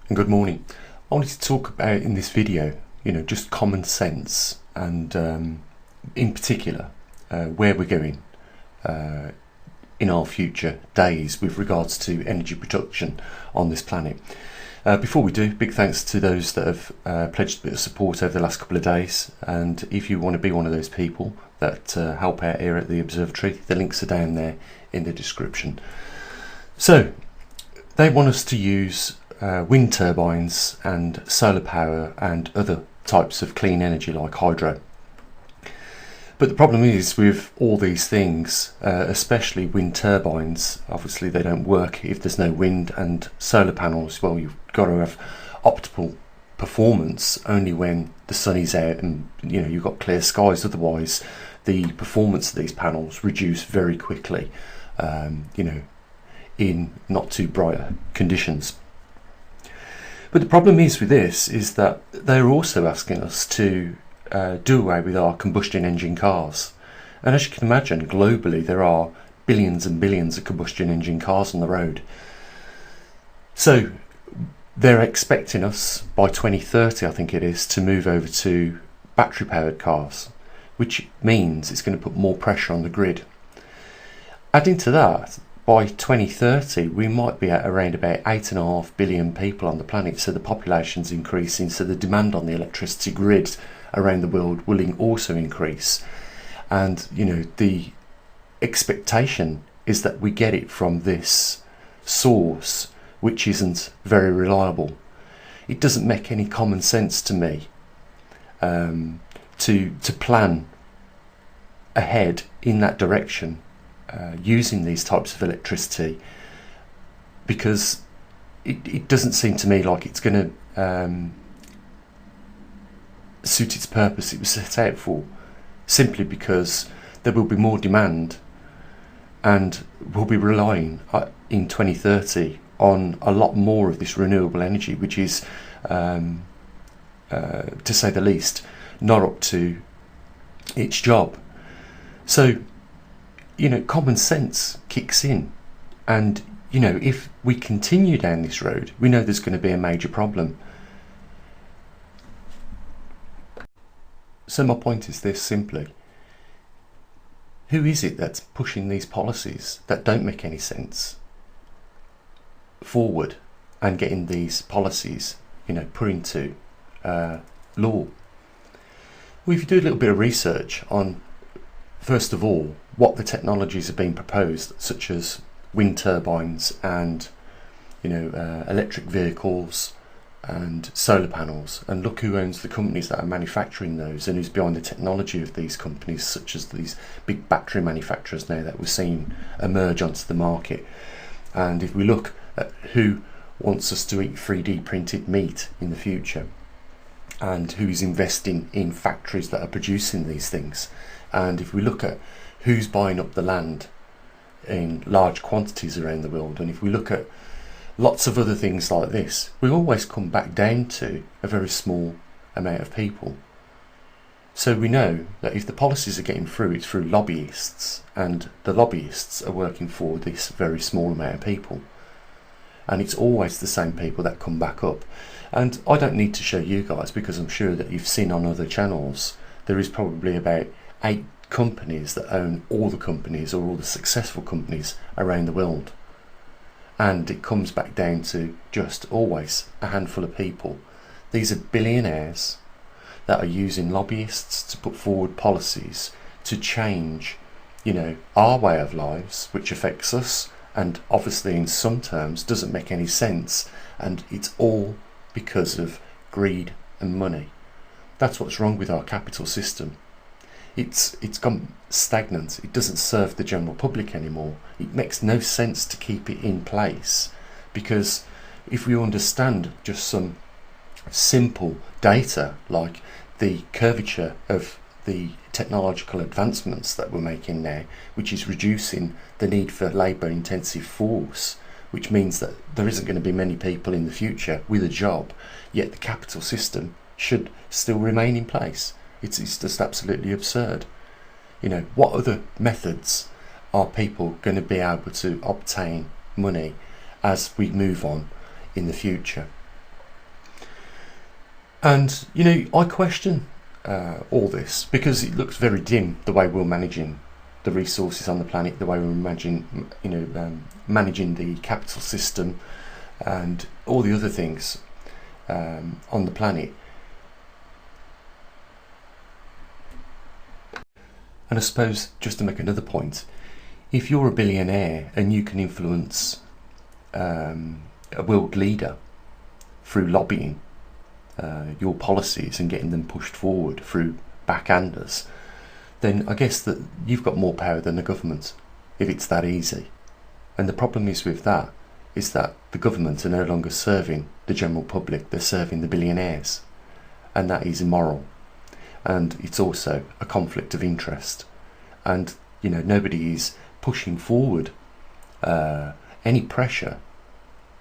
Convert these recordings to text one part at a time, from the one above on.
and good morning. I wanted to talk about in this video, just common sense and in particular where we're going in our future days with regards to energy production on this planet. Before we do, big thanks to those that have pledged a bit of support over the last couple of days, and if you want to be one of those people that help out here at the Observatory, the links are down there in the description. So they want us to use wind turbines and solar power and other types of clean energy like hydro. But the problem is with all these things, especially wind turbines, obviously they don't work if there's no wind, and solar panels, well, you've got to have optimal performance only when the sun is out and you've got clear skies. Otherwise the performance of these panels reduce very quickly, in not too bright conditions. But the problem is with this is that they're also asking us to do away with our combustion engine cars. And as you can imagine, globally there are billions and billions of combustion engine cars on the road. So they're expecting us by 2030, I think it is, to move over to battery powered cars, which means it's going to put more pressure on the grid. Adding to that, by 2030 we might be at around about 8.5 billion people on the planet, so the population's increasing, so the demand on the electricity grid around the world will also increase. And the expectation is that we get it from this source which isn't very reliable. It doesn't make any common sense to me to plan ahead in that direction using these types of electricity, because it doesn't seem to me like it's going to suit its purpose it was set out for, simply because there will be more demand and we'll be relying in 2030 on a lot more of this renewable energy, which is to say the least not up to its job. So common sense kicks in, and if we continue down this road, we know there's going to be a major problem. So my point is this simply: who is it that's pushing these policies that don't make any sense forward and getting these policies put into law? Well, if you do a little bit of research on, first of all, what the technologies have been proposed, such as wind turbines and electric vehicles and solar panels, and look who owns the companies that are manufacturing those and who's behind the technology of these companies, such as these big battery manufacturers now that we're seeing emerge onto the market. And if we look at who wants us to eat 3D printed meat in the future, and who's investing in factories that are producing these things, and if we look at who's buying up the land in large quantities around the world, and if we look at lots of other things like this, we always come back down to a very small amount of people. So we know that if the policies are getting through, it's through lobbyists, and the lobbyists are working for this very small amount of people, and it's always the same people that come back up. And I don't need to show you guys, because I'm sure that you've seen on other channels there is probably about 8 companies that own all the companies, or all the successful companies around the world. And it comes back down to just always a handful of people. These are billionaires that are using lobbyists to put forward policies to change our way of lives, which affects us, and obviously in some terms doesn't make any sense, and it's all because of greed and money. That's what's wrong with our capital system. It's gone stagnant. It doesn't serve the general public anymore. It makes no sense to keep it in place, because if we understand just some simple data like the curvature of the technological advancements that we're making now, which is reducing the need for labour intensive force, which means that there isn't going to be many people in the future with a job, yet the capital system should still remain in place. It's just absolutely absurd. What other methods are people going to be able to obtain money as we move on in the future? And, I question all this because it looks very dim the way we're managing the resources on the planet, the way we're managing the capital system and all the other things on the planet. And I suppose, just to make another point, if you're a billionaire and you can influence a world leader through lobbying your policies and getting them pushed forward through backhanders, then I guess that you've got more power than the government, if it's that easy. And the problem is with that is that the government are no longer serving the general public, they're serving the billionaires, and that is immoral. And it's also a conflict of interest, and nobody is pushing forward any pressure,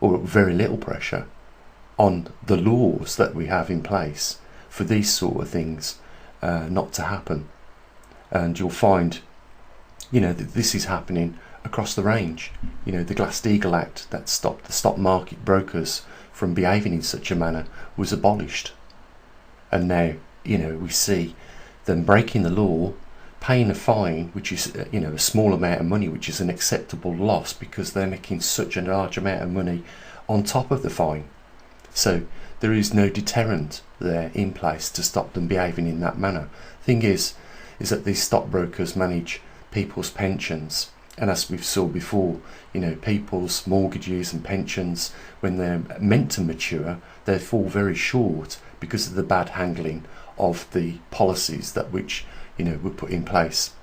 or very little pressure, on the laws that we have in place for these sort of things not to happen. And you'll find that this is happening across the range. The Glass-Steagall Act that stopped the stock market brokers from behaving in such a manner was abolished, and now we see them breaking the law, paying a fine, which is a small amount of money, which is an acceptable loss because they're making such a large amount of money on top of the fine. So there is no deterrent there in place to stop them behaving in that manner. Thing is that these stockbrokers manage people's pensions, and as we've saw before, people's mortgages and pensions, when they're meant to mature, they fall very short because of the bad handling of the policies that which were put in place.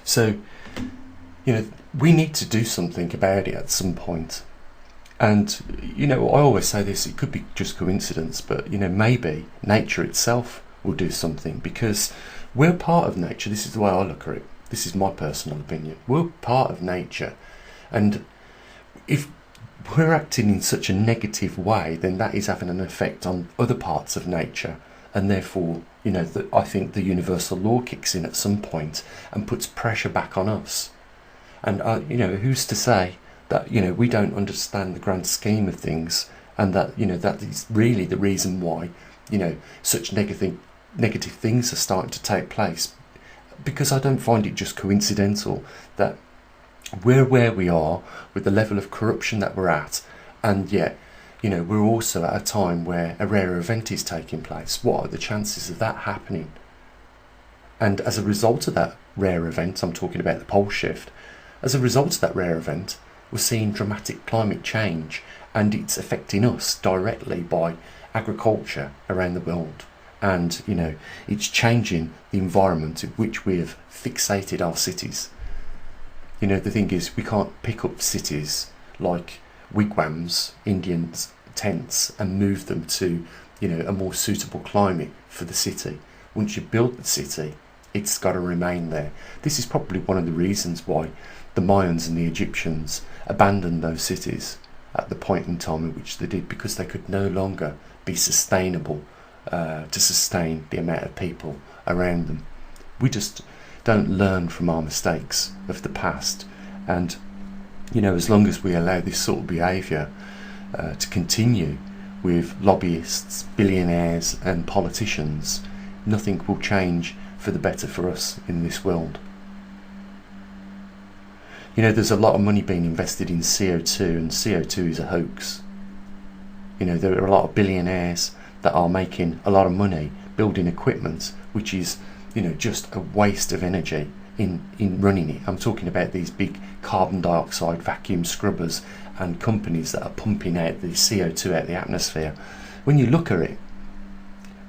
So we need to do something about it at some point. And I always say this, it could be just coincidence, but maybe nature itself will do something, because we're part of nature. This is the way I look at it. This is my personal opinion. We're part of nature, and if we're acting in such a negative way, then that is having an effect on other parts of nature, and therefore I think the universal law kicks in at some point and puts pressure back on us. And who's to say that we don't understand the grand scheme of things, and that that is really the reason why such negative things are starting to take place. Because I don't find it just coincidental that we're where we are with the level of corruption that we're at, and yet we're also at a time where a rare event is taking place. What are the chances of that happening? And as a result of that rare event, I'm talking about the pole shift, as a result of that rare event, we're seeing dramatic climate change, and it's affecting us directly by agriculture around the world. And it's changing the environment in which we have fixated our cities. The thing is, we can't pick up cities like wigwams, Indian tents, and move them to a more suitable climate for the city. Once you build the city, it's got to remain there. This is probably one of the reasons why the Mayans and the Egyptians abandoned those cities at the point in time in which they did, because they could no longer be sustainable to sustain the amount of people around them. We just don't learn from our mistakes of the past, and as long as we allow this sort of behaviour to continue with lobbyists, billionaires and politicians, nothing will change for the better for us in this world. There's a lot of money being invested in CO2, and CO2 is a hoax. There are a lot of billionaires that are making a lot of money building equipment which is just a waste of energy in running it. I'm talking about these big carbon dioxide vacuum scrubbers and companies that are pumping out the CO2 out of the atmosphere. When you look at it,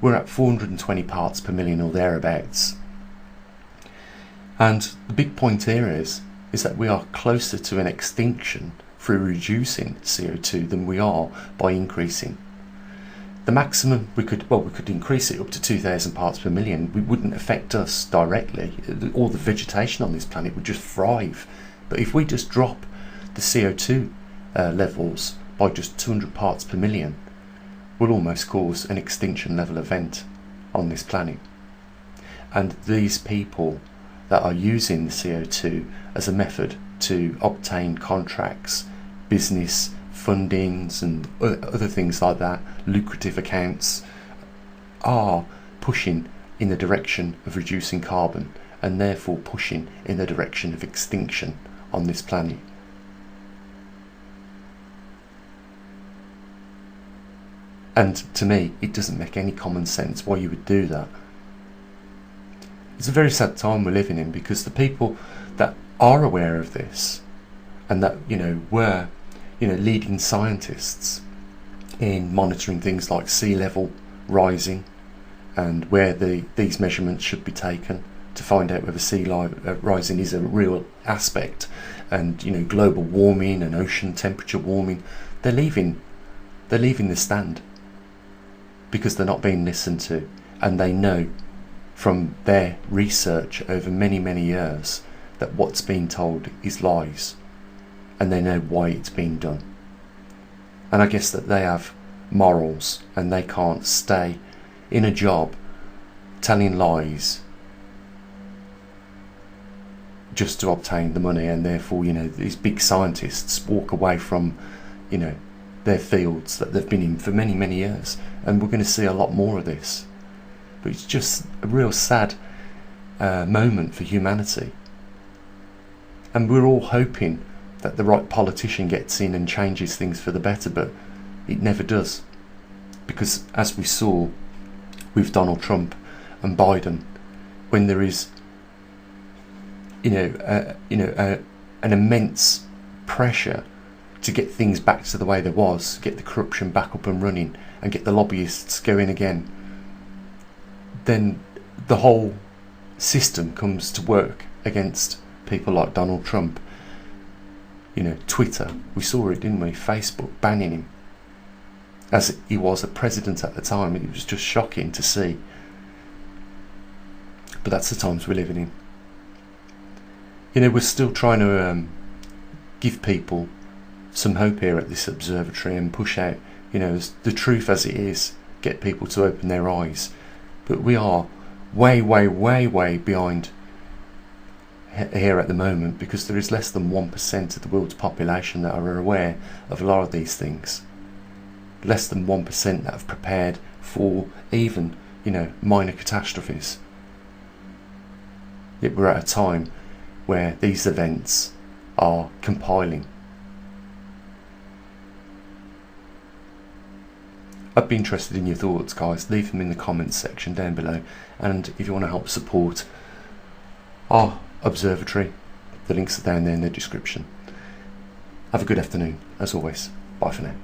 we're at 420 parts per million or thereabouts. And the big point here is that we are closer to an extinction through reducing CO2 than we are by increasing. The maximum we could increase it up to 2,000 parts per million. It wouldn't affect us directly. All the vegetation on this planet would just thrive. But if we just drop the CO2 levels by just 200 parts per million, we'll almost cause an extinction level event on this planet. And these people that are using the CO2 as a method to obtain contracts, business fundings and other things like that, lucrative accounts, are pushing in the direction of reducing carbon, and therefore pushing in the direction of extinction on this planet. And to me, it doesn't make any common sense why you would do that. It's a very sad time we're living in, because the people that are aware of this, and that were leading scientists in monitoring things like sea level rising, and where these measurements should be taken to find out whether sea level rising is a real aspect, and global warming and ocean temperature warming, they're leaving the stand, because they're not being listened to, and they know from their research over many years that what's being told is lies, and they know why it's being done. And I guess that they have morals, and they can't stay in a job telling lies just to obtain the money, and therefore these big scientists walk away from their fields that they've been in for many years. And we're going to see a lot more of this. But it's just a real sad moment for humanity, and we're all hoping that the right politician gets in and changes things for the better, but it never does, because as we saw with Donald Trump and Biden, when there is an immense pressure to get things back to the way there was, get the corruption back up and running, and get the lobbyists going again, then the whole system comes to work against people like Donald Trump. Twitter, we saw it, didn't we? Facebook banning him, as he was a president at the time. It was just shocking to see. But that's the times we're living in. We're still trying to give people some hope here at this observatory, and push out the truth as it is, get people to open their eyes. But we are way behind here at the moment, because there is less than 1% of the world's population that are aware of a lot of these things. Less than 1% that have prepared for even minor catastrophes. Yet we're at a time where these events are compiling. I'd be interested in your thoughts, guys. Leave them in the comments section down below, and if you want to help support our observatory, the links are down there in the description. Have a good afternoon, as always. Bye for now.